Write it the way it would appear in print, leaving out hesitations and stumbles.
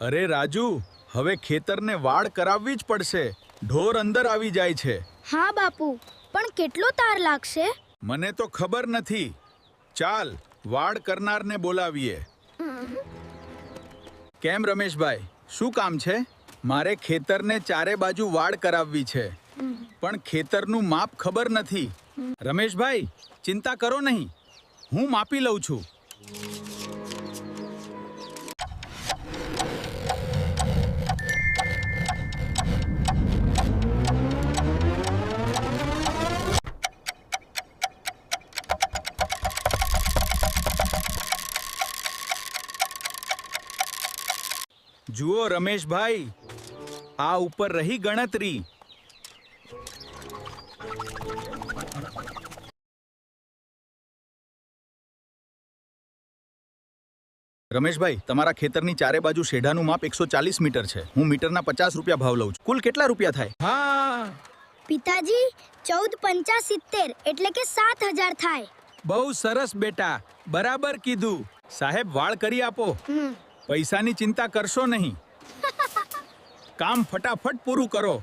અરે રાજુ, હવે ખેતરને વાડ કરાવવી જ પડશે. ઢોર અંદર આવી જાય છે. હા બાપુ, પણ કેટલો તાર લાગશે? મને તો ખબર નથી. ચાલ, વાડ કરનારને બોલાવીએ. કેમ રમેશભાઈ, શું કામ છે? મારે ખેતરને ચારે બાજુ વાડ કરાવવી છે, પણ ખેતરનું માપ ખબર નથી. રમેશભાઈ, ચિંતા કરો નહીં, હું માપી લઉં છું. જુઓ રમેશભાઈ, આ ઉપર રહી ગણતરી. રમેશભાઈ, તમારા ખેતરની ચારે બાજુ શેઢાનું માપ 140 મીટર છે. હું મીટરના 50 રૂપિયા ભાવ લઉં છું. કુલ કેટલા રૂપિયા થાય? હા, પિતાજી, 14×5 એટલે કે 7,000 થાય. બહુ સરસ બેટા, બરાબર કીધું. સાહેબ, વાળ કરી આપો. પૈસાની ચિંતા કરશો નહીં. કામ ફટાફટ પૂરું કરો.